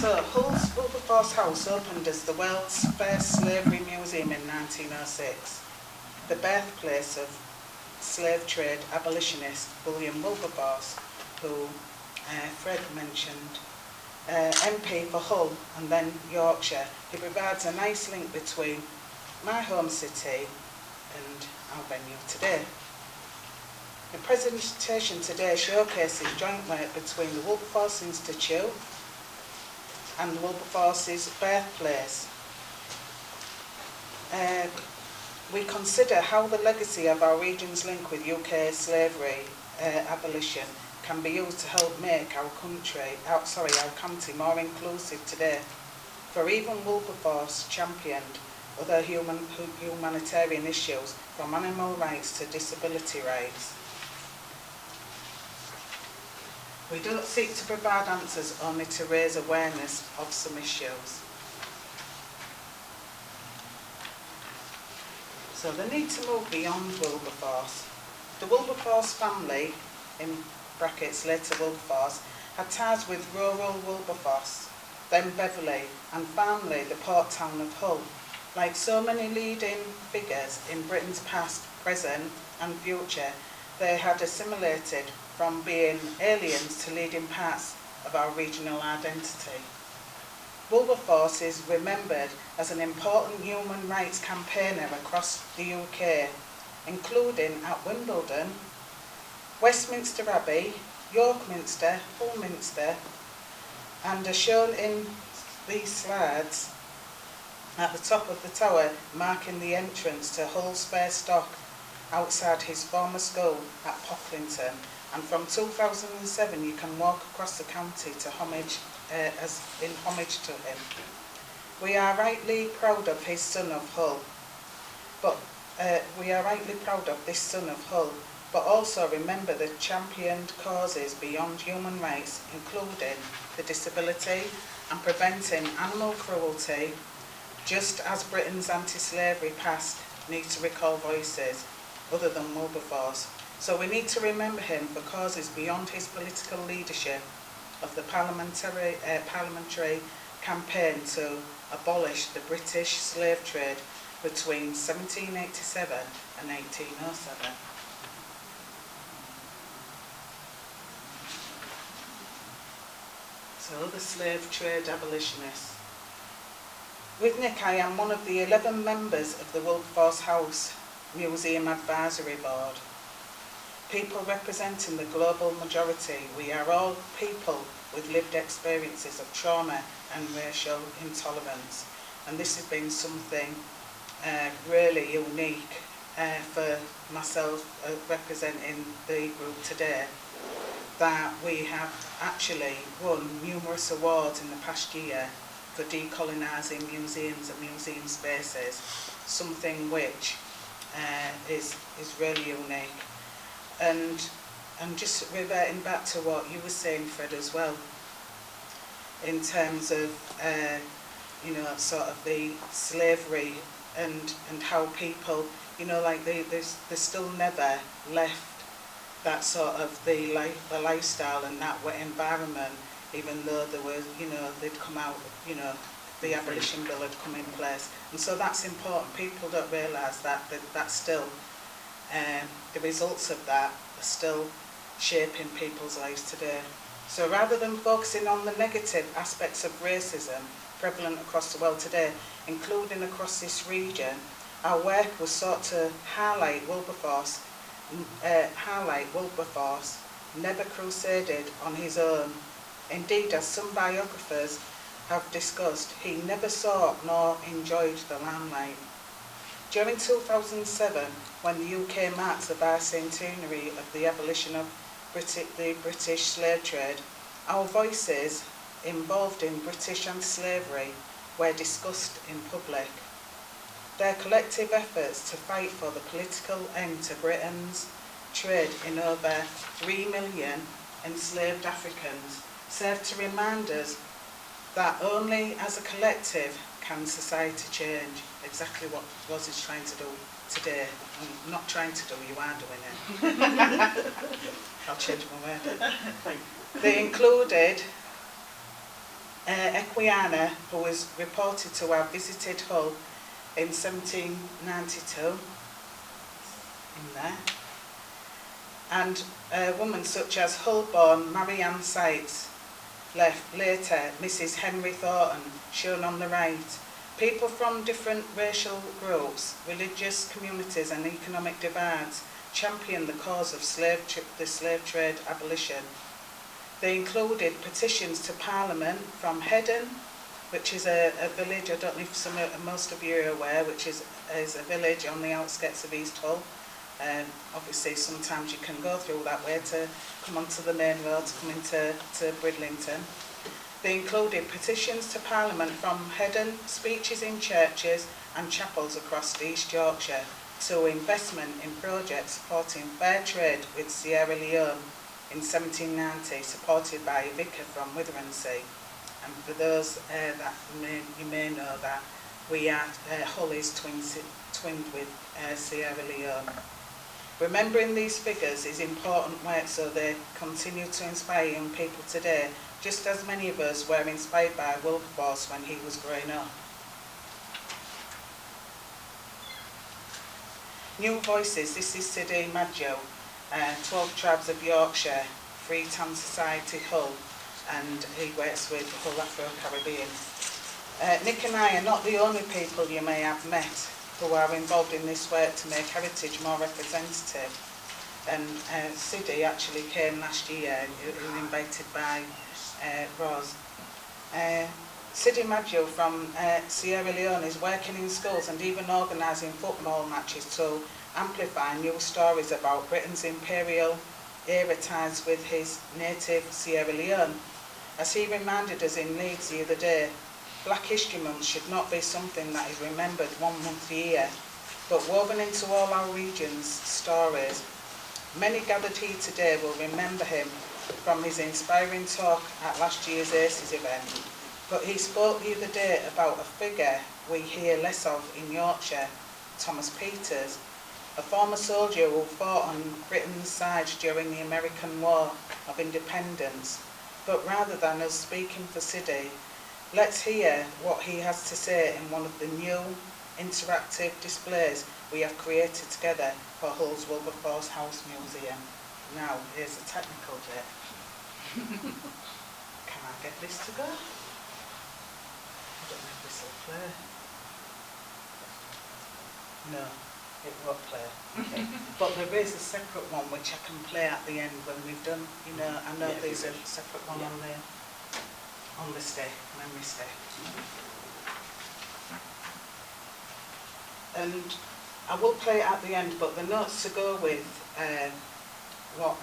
So, Hull's Wilberforce House opened as the world's first slavery museum in 1906, the birthplace of slave trade abolitionist William Wilberforce, who Fred mentioned, MP for Hull and then Yorkshire. He provides a nice link between my home city and our venue today. The presentation today showcases joint work between the Wilberforce Institute and Wilberforce's birthplace. We consider how the legacy of our region's link with UK slavery abolition can be used to help make our county more inclusive today. For even Wilberforce championed other humanitarian issues, from animal rights to disability rights. We don't seek to provide answers, only to raise awareness of some issues. So the need to move beyond Wilberforce. The Wilberforce family, in brackets later Wilberforce, had ties with rural Wilberforce, then Beverley, and finally the port town of Hull. Like so many leading figures in Britain's past, present and future, they had assimilated from being aliens to leading parts of our regional identity. Wilberforce is remembered as an important human rights campaigner across the UK, including at Wimbledon, Westminster Abbey, York Minster, Hull Minster, and as shown in these slides, at the top of the tower marking the entrance to Hull's fair stock outside his former school at Bridlington. And from 2007 you can walk across the county to homage to him. We are rightly proud of his son of Hull, but but also remember the championed causes beyond human rights, including the disability and preventing animal cruelty, just as Britain's anti-slavery past needs to recall voices other than Wilberforce. So we need to remember him for causes beyond his political leadership of the parliamentary campaign to abolish the British slave trade between 1787 and 1807. So the slave trade abolitionists. With Nick, I am one of the 11 members of the Wilberforce House Museum Advisory Board. People representing the global majority. We are all people with lived experiences of trauma and racial intolerance. And this has been something really unique for myself representing the group today, that we have actually won numerous awards in the past year for decolonising museums and museum spaces, something which is really unique. And just reverting back to what you were saying, Fred, as well, in terms of sort of the slavery and how people, like they still never left that sort of the lifestyle and that wet environment, even though there was, they'd come out, the abolition bill had come in place. And so that's important. People don't realise that's still, the results of that are still shaping people's lives today. So rather than focusing on the negative aspects of racism prevalent across the world today, including across this region, our work was sought to highlight Wilberforce never crusaded on his own. Indeed, as some biographers have discussed, he never sought nor enjoyed the limelight. During 2007, when the UK marked the bicentenary of the abolition of the British slave trade, our voices involved in British anti-slavery were discussed in public. Their collective efforts to fight for the political end to Britain's trade in over 3 million enslaved Africans served to remind us that only as a collective can society change. Exactly what Ros is trying to do today. I'm not trying to do, you are doing it. I'll change my word. They included Equiana, who was reported to have visited Hull in 1792, in there, and women such as Hull-born Marianne Sykes, later Mrs. Henry Thornton, shown on the right. People from different racial groups, religious communities and economic divides championed the cause of the slave trade abolition. They included petitions to Parliament from Hedden, which is a village, I don't know if most of you are aware, which is a village on the outskirts of East Hull. Obviously sometimes you can go through that way to come onto the main road to come into Bridlington. They included petitions to Parliament from Hedden, speeches in churches and chapels across East Yorkshire, to investment in projects supporting fair trade with Sierra Leone in 1790, supported by a vicar from Wilberforce. And for those that you may know that Hull is twinned with Sierra Leone. Remembering these figures is important work, so they continue to inspire young people today, just as many of us were inspired by Wilberforce when he was growing up. New Voices, this is Sidi Maggio, 12 Tribes of Yorkshire, Freetown Society Hull, and he works with Hull Afro-Caribbean. Nick and I are not the only people you may have met who are involved in this work to make heritage more representative. And Sidi actually came last year, he was invited by Ros. Sidi Maggio from Sierra Leone is working in schools and even organising football matches to amplify new stories about Britain's imperial era ties with his native Sierra Leone. As he reminded us in Leeds the other day, Black History Month should not be something that is remembered 1 month a year, but woven into all our region's stories. Many gathered here today will remember him from his inspiring talk at last year's ACES event, but he spoke the other day about a figure we hear less of in Yorkshire, Thomas Peters, a former soldier who fought on Britain's side during the American War of Independence. But rather than us speaking for Sidi, let's hear what he has to say in one of the new interactive displays we have created together for Hull's Wilberforce House Museum. Now, here's the technical bit. Can I get this to go? I don't know if this will play. No, it won't play. Okay. But there is a separate one which I can play at the end when we've done, you know, I know there's a separate one on the stick, memory stick. And I will play it at the end, but the notes to go with what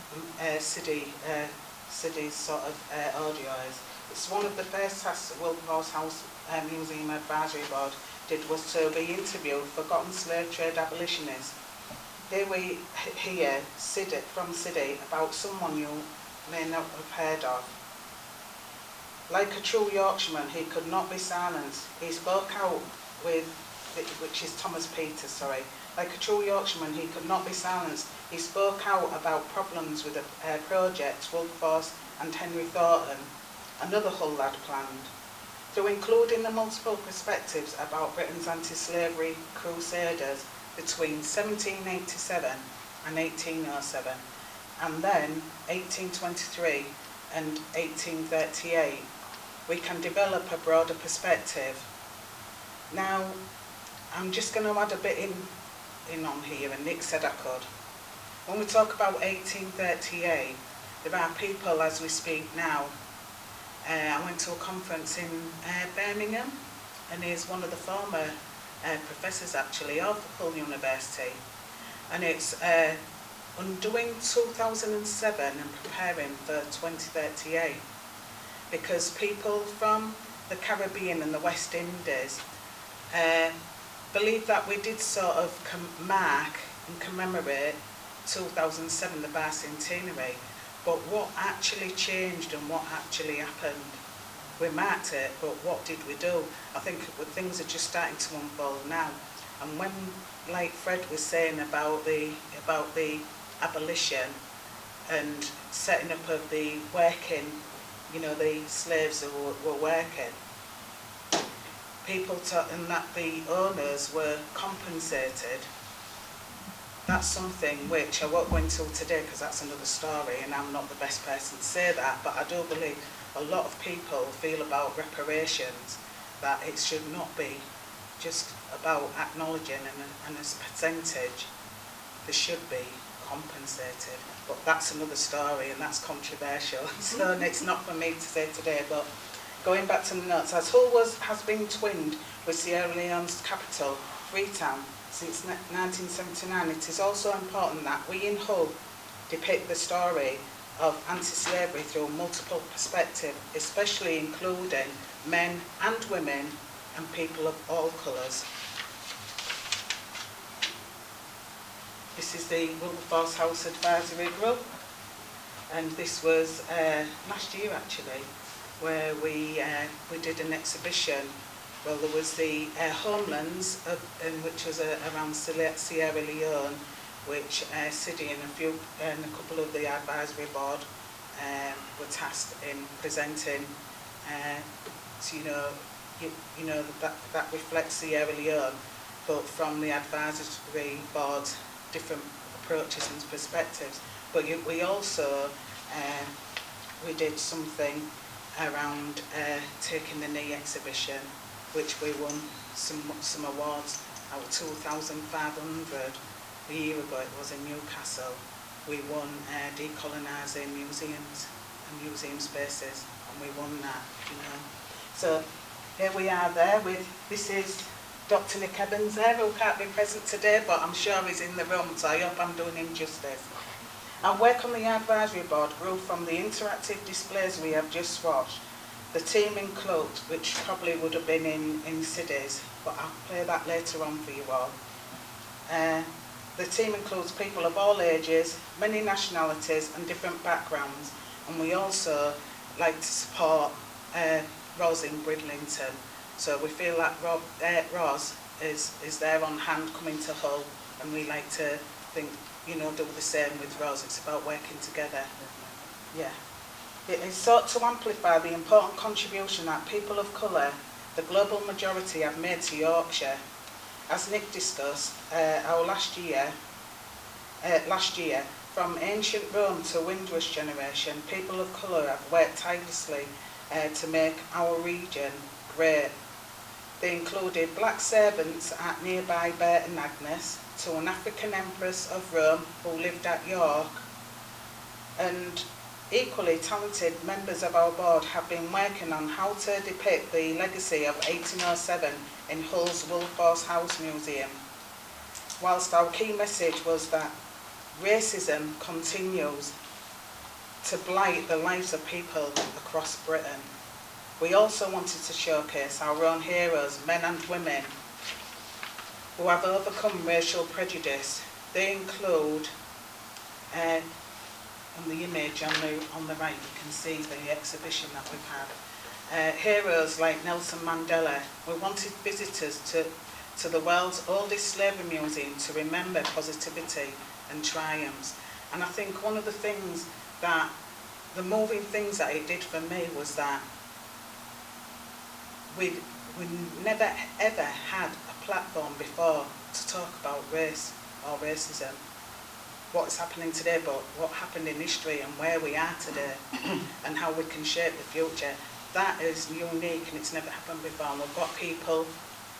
Sidi's sort of audio is. It's one of the first tasks the Wilberforce House Museum Advisory Board did was to be interviewed forgotten slave trade abolitionists. Here we hear from Sidi about someone you may not have heard of. Like a true Yorkshireman, he could not be silenced. He spoke out which is Thomas Peters, sorry. Like a true Yorkshireman, he could not be silenced. He spoke out about problems with a project Wilberforce and Henry Thornton, another Hull lad, planned. Through including the multiple perspectives about Britain's anti-slavery crusaders between 1787 and 1807, and then 1823 and 1838, we can develop a broader perspective. Now, I'm just going to add a bit in on here, and Nick said I could. When we talk about 1838, there are people as we speak now. I went to a conference in Birmingham, and he's one of the former professors actually of Hull University, and it's undoing 2007 and preparing for 2038, because people from the Caribbean and the West Indies believe that we did sort of mark and commemorate 2007, the bicentenary, but what actually changed and what actually happened? We marked it, but what did we do? I think things are just starting to unfold now. And when, like Fred was saying about the abolition and setting up of the working you know, the slaves who were working. And that the owners were compensated. That's something which I won't go into today because that's another story and I'm not the best person to say that, but I do believe a lot of people feel about reparations that it should not be just about acknowledging and as a percentage, they should be compensated. But that's another story and that's controversial, so it's not for me to say today. But going back to the notes, as Hull has been twinned with Sierra Leone's capital, Freetown, since 1979, it is also important that we in Hull depict the story of anti-slavery through multiple perspectives, especially including men and women and people of all colours. This is the Wilberforce House Advisory Group, and this was last year actually, where we did an exhibition. Well, there was the homelands, which was around Sierra Leone, which Sidi and a couple of the advisory board were tasked in presenting. So, you know that reflects Sierra Leone, but from the advisory board's different approaches and perspectives. But we also we did something around Taking the Knee exhibition, which we won some awards. Out of 2,500 a year ago, it was in Newcastle. We won decolonising museums and museum spaces, and we won that, you know. So here we are there this is Dr. Nick Evans there, who can't be present today, but I'm sure he's in the room, so I hope I'm doing him justice. Our work on the advisory board grew from the interactive displays we have just watched. The team includes, which probably would have been in Sidi's, but I'll play that later on for you all. The team includes people of all ages, many nationalities and different backgrounds, and we also like to support Ros in Bridlington. So we feel that Ros is there on hand coming to Hull, and we like to think, you know, do the same with Ros. It's about working together. Yeah. It is sought to amplify the important contribution that people of colour, the global majority, have made to Yorkshire. As Nick discussed, last year, from ancient Rome to Windrush generation, people of colour have worked tirelessly to make our region great. They included black servants at nearby Burton Agnes, to an African empress of Rome who lived at York, and equally talented members of our board have been working on how to depict the legacy of 1807 in Hull's Wilberforce House Museum. Whilst our key message was that racism continues to blight the lives of people across Britain, we also wanted to showcase our own heroes, men and women, who have overcome racial prejudice. They include, on the image on the right, you can see the exhibition that we've had. Heroes like Nelson Mandela. We wanted visitors to the world's oldest slavery museum to remember positivity and triumphs. And I think one of the things that, the moving things that it did for me was that we never ever had a platform before to talk about race or racism. What's happening today, but what happened in history and where we are today and how we can shape the future. That is unique and it's never happened before. And we've got people,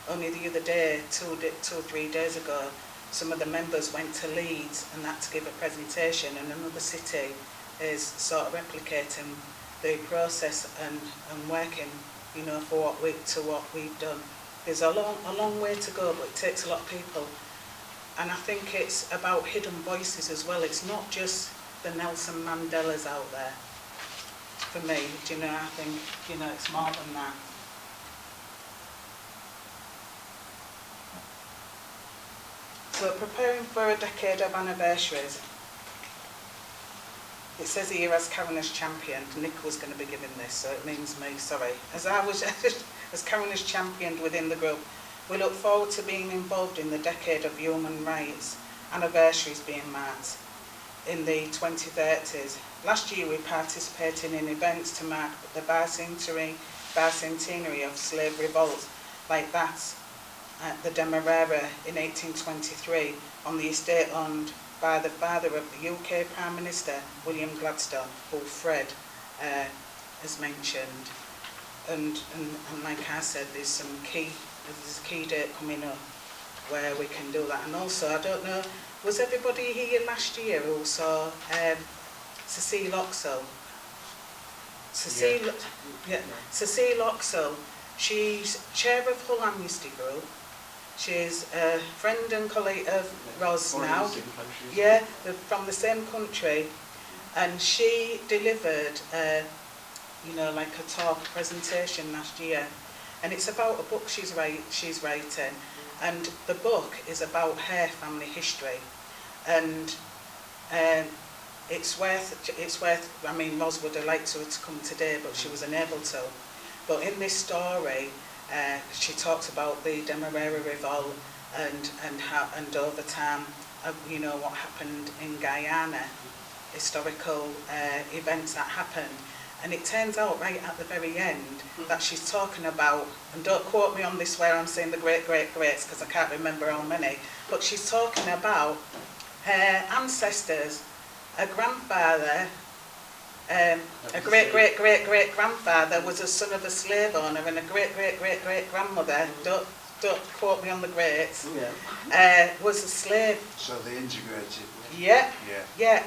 only the other day, 2 or 3 days ago, some of the members went to Leeds and that to give a presentation, and another city is sort of replicating the process and working, you know, for what we've done. There's a long way to go, but it takes a lot of people. And I think it's about hidden voices as well. It's not just the Nelson Mandelas out there. For me, do you know, I think, you know, it's more than that. So preparing for a decade of anniversaries. It says here as Karen as championed. Nick was going to be giving this, so it means me, sorry. As Karen is championed within the group, we look forward to being involved in the decade of human rights anniversaries being marked in the 2030s. Last year we participated in events to mark the bicentenary of slave revolt, like that at the Demerara in 1823 on the estate owned by the father of the UK Prime Minister, William Gladstone, who Fred has mentioned. And like I said, there's a key date coming up where we can do that. And also, I don't know, was everybody here last year who saw Cecile Oxel? Cecile Oxel, she's chair of Hull Amnesty Group. She's a friend and colleague of Ros now. Yeah, they're from the same country. And she delivered like a talk presentation last year, and it's about a book she's writing, and the book is about her family history, and it's worth. I mean, Ros would have liked her to come today, but she was unable to. But in this story, she talks about the Demerara revolt and over time, what happened in Guyana, historical events that happened. And it turns out right at the very end that she's talking about, and don't quote me on this where I'm saying the great-great-greats because I can't remember how many, but she's talking about her ancestors, a grandfather, a great-great-great-great-grandfather was a son of a slave owner, and a great-great-great-great-grandmother, don't quote me on the greats, was a slave. So they integrated. Yeah,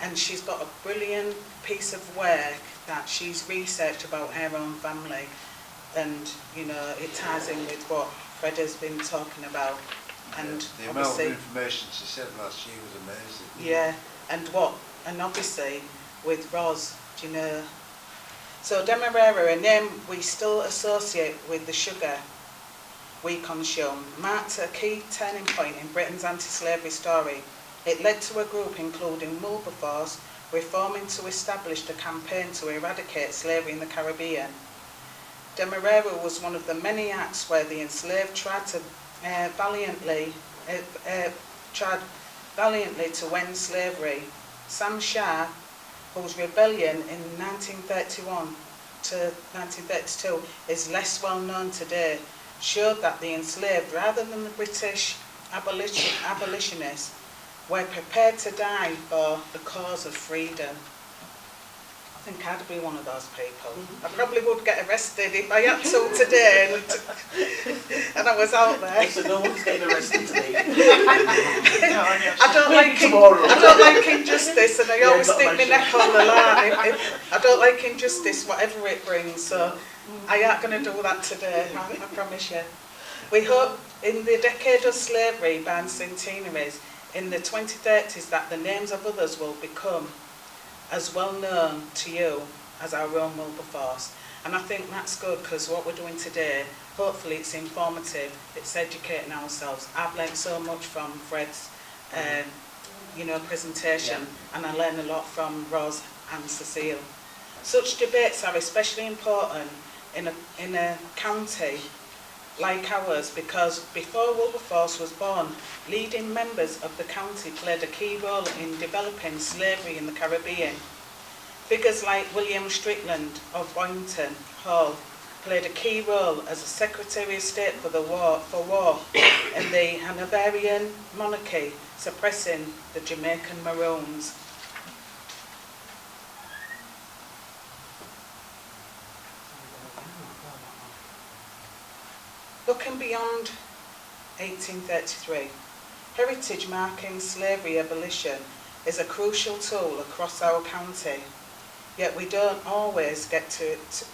and she's got a brilliant piece of work that she's researched about her own family, and it ties in with what Fred has been talking about. And the amount of information she said last year was amazing. Yeah, and obviously with Ros, so Demerara, a name we still associate with the sugar we consume, marked a key turning point in Britain's anti-slavery story. It led to a group including Wilberforce reforming to establish a campaign to eradicate slavery in the Caribbean. Demerara was one of the many acts where the enslaved tried valiantly to end slavery. Sam Shah, whose rebellion in 1931 to 1932 is less well known today, showed that the enslaved, rather than the British abolitionists, were prepared to die for the cause of freedom. I think I'd be one of those people. I probably would get arrested if I had to today, and I was out there. So no one's getting arrested today. I don't like injustice, and I always stick my neck on the line. I don't like injustice, whatever it brings. So I aren't going to do that today. I promise you. We hope in the decade of slavery bicentenaries in the 2030s that the names of others will become as well known to you as our own Wilberforce. And I think that's good, because what we're doing today, hopefully it's informative, it's educating ourselves. I've learned so much from Fred's presentation, and I learned a lot from Ros and Cecile. Such debates are especially important in a county like ours, because before Wilberforce was born, leading members of the county played a key role in developing slavery in the Caribbean. Figures like William Strickland of Bridlington Hall played a key role as a Secretary of State for war in the Hanoverian monarchy, suppressing the Jamaican Maroons. Looking beyond 1833, heritage marking slavery abolition is a crucial tool across our county, yet we don't always get it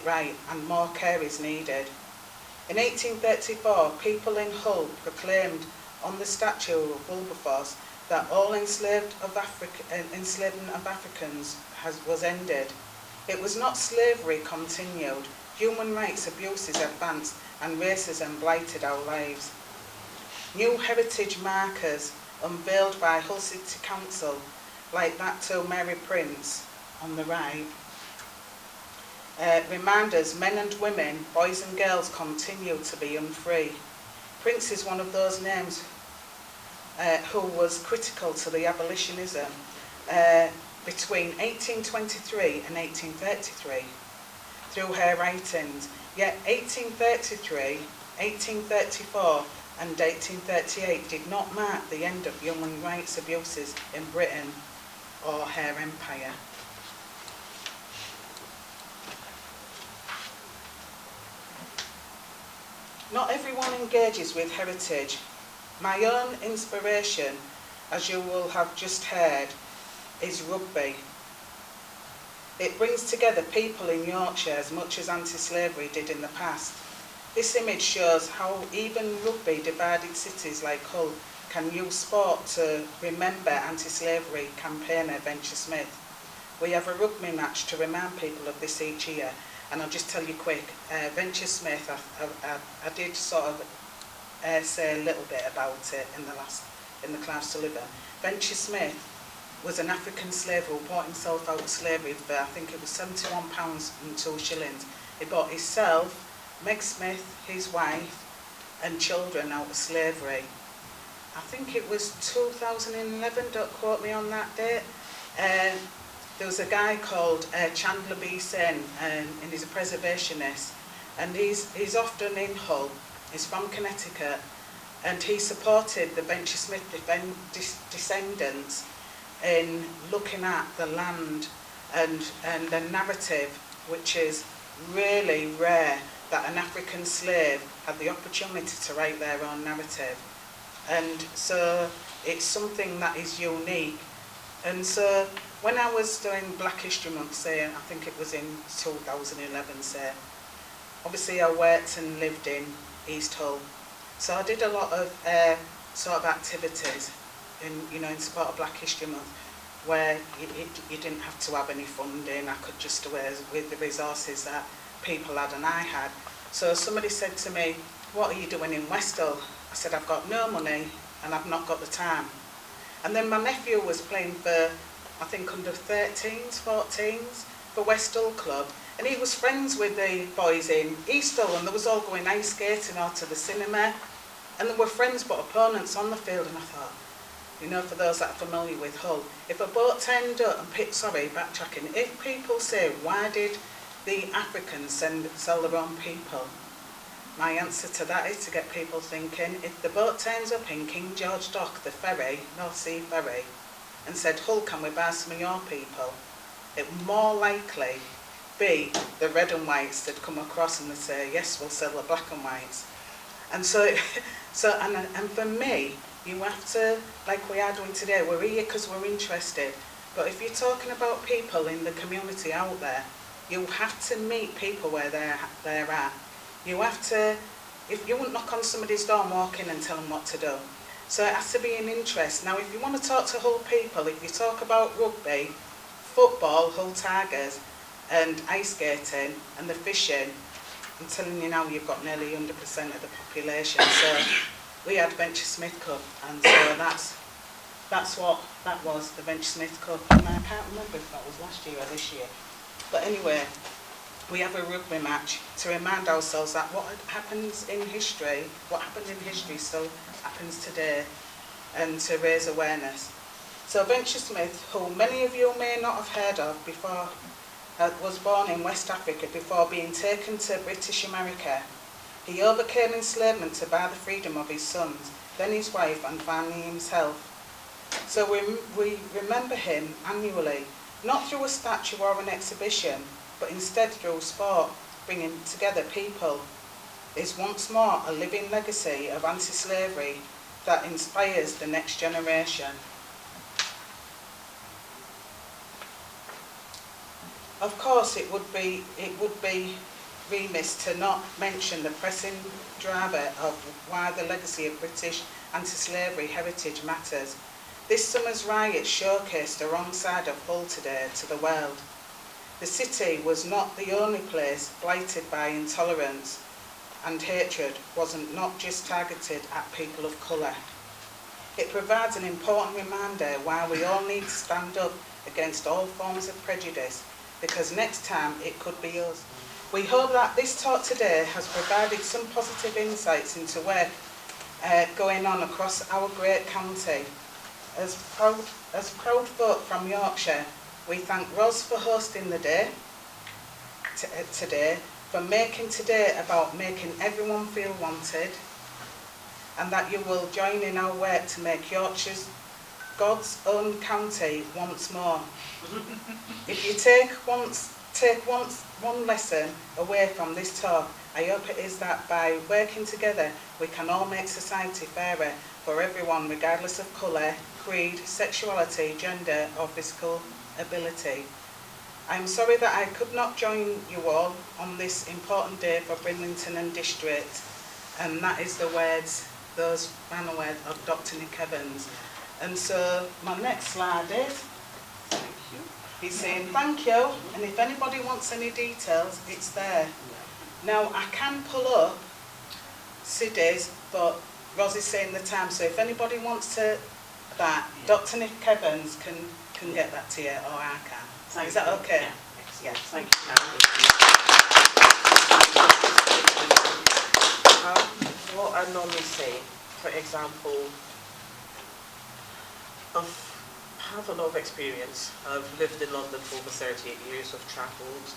right, and more care is needed. In 1834, people in Hull proclaimed on the statue of Wilberforce that all enslavement of Africans was ended. It was not slavery continued, human rights abuses advanced, and racism blighted our lives. New heritage markers unveiled by Hull City Council, like that to Mary Prince on the right, remind us men and women, boys and girls continue to be unfree. Prince is one of those names who was critical to the abolitionism. between 1823 and 1833 through her writings, yet 1833, 1834 and 1838 did not mark the end of human rights abuses in Britain or her empire. Not everyone engages with heritage. My own inspiration, as you will have just heard, is rugby. It brings together people in Yorkshire as much as anti-slavery did in the past. This image shows how even rugby-divided cities like Hull can use sport to remember anti-slavery campaigner Venture Smith. We have a rugby match to remind people of this each year, and I'll just tell you quick, Venture Smith, I did sort of say a little bit about it in the Clive Sullivan. Venture Smith was an African slave who bought himself out of slavery for, I think it was £71 and 2 shillings. He bought himself, Meg Smith, his wife, and children out of slavery. I think it was 2011, don't quote me on that date. There was a guy called Chandler B. Sen, and he's a preservationist, and he's often in Hull. He's from Connecticut, and he supported the Venture Smith descendants in looking at the land and the narrative, which is really rare, that an African slave had the opportunity to write their own narrative. And so it's something that is unique. And so when I was doing Black History Month, say, I think it was in 2011, say, obviously I worked and lived in East Hull. So I did a lot of sort of activities in support of Black History Month, where you didn't have to have any funding. I could just do it with the resources that people had and I had. So somebody said to me, what are you doing in West Hull? I said, I've got no money and I've not got the time. And then my nephew was playing for, I think, under 13s, 14s, for West Hull Club. And he was friends with the boys in East Hull, and they was all going ice skating or to the cinema. And they were friends but opponents on the field. And I thought, for those that are familiar with Hull, if a boat turned up and backtracking, if people say, why did the Africans sell their own people? My answer to that is to get people thinking, if the boat turns up in King George Dock, the ferry, North Sea ferry, and said, Hull, can we buy some of your people? It would more likely be the red and whites that come across and they say, yes, we'll sell the black and whites. And and for me, you have to, like we are doing today, we're here because we're interested. But if you're talking about people in the community out there, you have to meet people where they're at. You have to, if you won't knock on somebody's door and walk in and tell them what to do. So it has to be an interest. Now, if you want to talk to Hull people, if you talk about rugby, football, Hull Tigers, and ice skating, and the fishing, I'm telling you now, you've got nearly 100% of the population. So we had Venture Smith Cup, and so that's what that was, the Venture Smith Cup. And I can't remember if that was last year or this year. But anyway, we have a rugby match to remind ourselves that what happens in history, what happened in history still happens today, and to raise awareness. So Venture Smith, who many of you may not have heard of before, was born in West Africa before being taken to British America. He overcame enslavement to buy the freedom of his sons, then his wife, and finally himself. So we remember him annually, not through a statue or an exhibition, but instead through sport, bringing together people, is once more a living legacy of anti-slavery that inspires the next generation. Of course, it would be remiss to not mention the pressing driver of why the legacy of British anti-slavery heritage matters. This summer's riots showcased the wrong side of Hull today to the world. The city was not the only place blighted by intolerance, and hatred wasn't not just targeted at people of colour. It provides an important reminder why we all need to stand up against all forms of prejudice, because next time it could be us. We hope that this talk today has provided some positive insights into work going on across our great county. As proud folk from Yorkshire, We thank Ros for hosting the day today, for making today about making everyone feel wanted, and that you will join in our work to make Yorkshire's God's own county once more. If you take one lesson away from this talk, I hope it is that by working together we can all make society fairer for everyone, regardless of colour, creed, sexuality, gender or physical ability. I'm sorry that I could not join you all on this important day for Bridlington and District, and that is the words, those final words of Dr. Nick Evans. And so my next slide is, he's saying thank you, and if anybody wants any details, it's there. Now I can pull up CDs, but Rosie's saying the time, so if anybody wants to that, Dr. Nick Evans can get that to you, or I can. Is that okay? Yeah. Yes. Thank you. What I normally say, for example, I have a lot of experience. I've lived in London for over 38 years, I've travelled,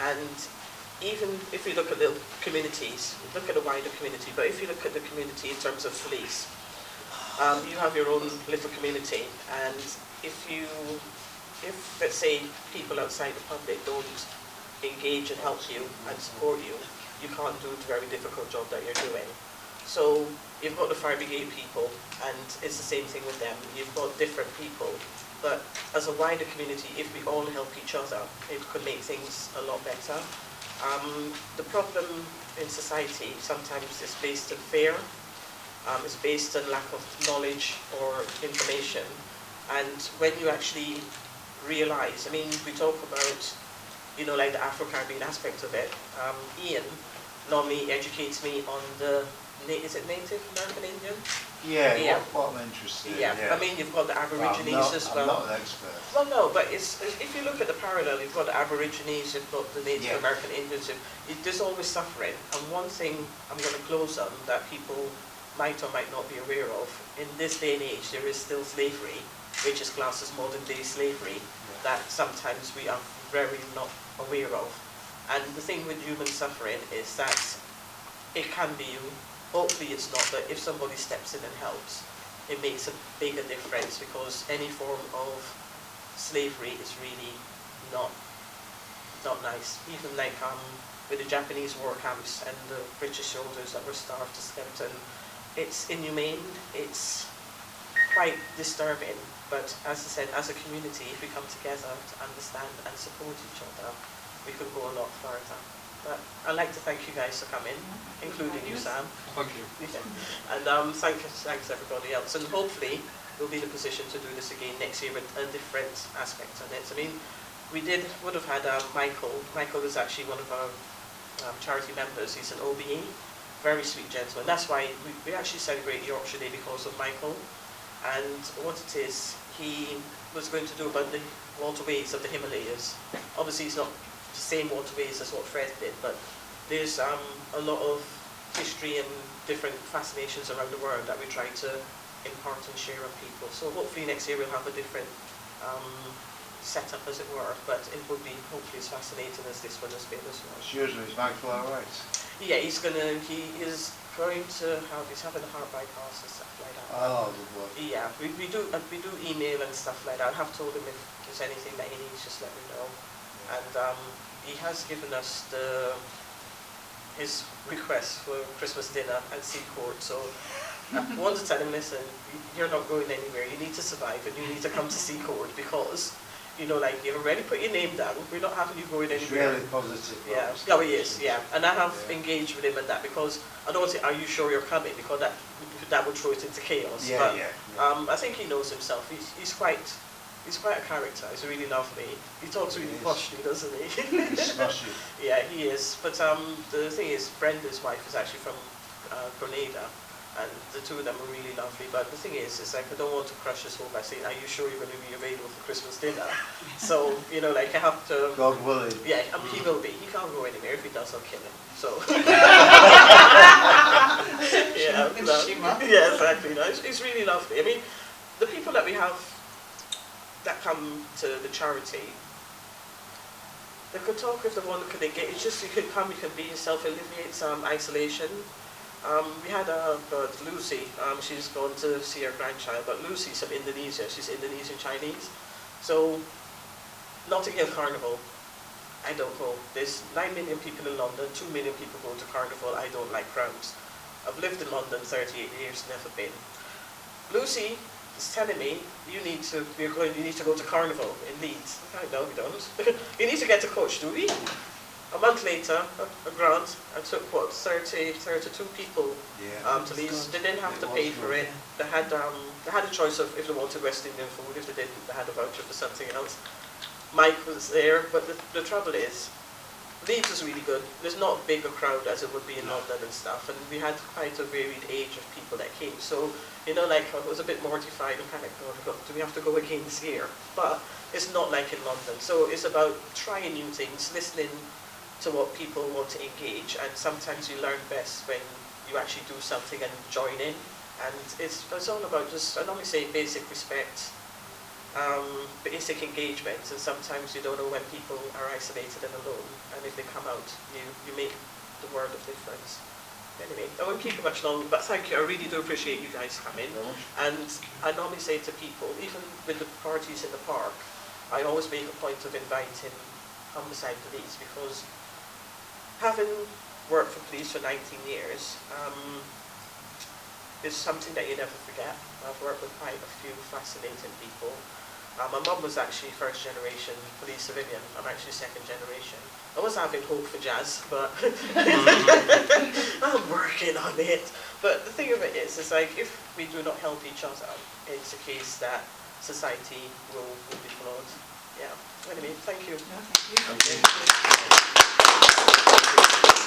and even if you look at the communities, look at the wider community, but if you look at the community in terms of police, you have your own little community, and if let's say people outside the public don't engage and help you and support you, you can't do the very difficult job that you're doing. So you've got the fire brigade people, and it's the same thing with them. You've got different people, but as a wider community, if we all help each other, it could make things a lot better. The problem in society sometimes is based on fear, it's based on lack of knowledge or information, and when you actually realise, I mean, we talk about, you know, like the Afro-Caribbean aspect of it. Ian normally educates me on the, is it Native American Indian? Yeah. What I'm interested in. Yeah. I mean, you've got the Aborigines as well. I'm not an expert. Well, no, but if you look at the parallel, you've got the Aborigines, you've got the Native American Indians, there's always suffering. And one thing I'm going to close on that people might or might not be aware of, in this day and age, there is still slavery, which is classed as modern day slavery, that sometimes we are very not aware of. And the thing with human suffering is that it can be you, hopefully it's not, but if somebody steps in and helps, it makes a bigger difference, because any form of slavery is really not nice. Even like with the Japanese war camps and the British soldiers that were starved to skeleton, it's inhumane, it's quite disturbing, but as I said, as a community, if we come together to understand and support each other, we could go a lot further. But I'd like to thank you guys for coming, including you, Sam. Thank you. And thanks everybody else, and hopefully we'll be in a position to do this again next year with a different aspect on it. I mean, we would have had Michael. Michael is actually one of our charity members. He's an OBE, very sweet gentleman. That's why we actually celebrate Yorkshire Day, because of Michael. And what it is, he was going to do about the waterways of the Himalayas. Obviously it's not the same waterways as what Fred did, but there's a lot of history and different fascinations around the world that we try to impart and share on people. So hopefully next year we'll have a different setup, as it were, but it will be hopefully as fascinating as this one has been as well. Usually is Michael alright? Yeah, he is having a heart bypass and stuff like that. Oh, good work. Yeah, we do email and stuff like that. I have told him if there's anything that he needs, just let me know. And he has given us his request for Christmas dinner at Seacourt. So I want to tell him, listen, you're not going anywhere. You need to survive, and you need to come to Seacourt, because, you know, like, you've already put your name down. We're not having you going anywhere. It's really positive. Yeah, oh, he is, yeah. And I have engaged with him in that, because I don't want to say, are you sure you're coming? Because that would throw it into chaos. Yeah, but, yeah. I think he knows himself. He's quite a character. He's really lovely. He talks really poshly, doesn't he? He's smashy. Yeah, he is. But the thing is, Brenda's wife is actually from Grenada, and the two of them are really lovely. But the thing is, it's like, I don't want to crush his hope by saying, are you sure you're going to be available for Christmas dinner? So, you know, like, I have to... God willing. Yeah, he will be. He can't go anywhere. If he does, I'll kill him. So... yeah, no, yeah, exactly. No, it's really lovely. I mean, the people that we have that come to the charity, they could talk with the one who could engage. It's just you can come, you can be yourself, alleviate some isolation. We had Lucy, she's gone to see her grandchild, but Lucy's from Indonesia, she's Indonesian Chinese. So, Notting Hill Carnival, I don't go. There's 9 million people in London, 2 million people go to Carnival, I don't like crowds. I've lived in London 38 years, never been. Lucy is telling me, you need to go to Carnival in Leeds. No, we don't. You need to get a coach, do we? A month later, a grant, I took, 32 people to Leeds. They didn't have to pay for it. They had a choice of if they wanted West Indian food, if they didn't, they had a voucher for something else. Mike was there, but the trouble is, Leeds is really good. There's not a bigger crowd as it would be in London and stuff, and we had quite a varied age of people that came. So, you know, like, I was a bit mortified and kind of, oh, do we have to go again this year? But it's not like in London. So it's about trying new things, listening to what people want to engage, and sometimes you learn best when you actually do something and join in. And it's all about just, I normally say basic respect, basic engagement, and sometimes you don't know when people are isolated and alone, and if they come out, you make the world of difference. Anyway, I won't keep you much longer, but thank you, I really do appreciate you guys coming. And I normally say to people, even with the parties in the park, I always make a point of inviting homicide police, because having worked for police for 19 years, is something that you never forget. I've worked with quite a few fascinating people. My mum was actually first generation police civilian. I'm actually second generation. I was having hope for Jazz, but I'm working on it. But the thing of it is like, if we do not help each other, it's a case that society will be flawed. Yeah. Anyway, thank you. No, thank you. Thank you.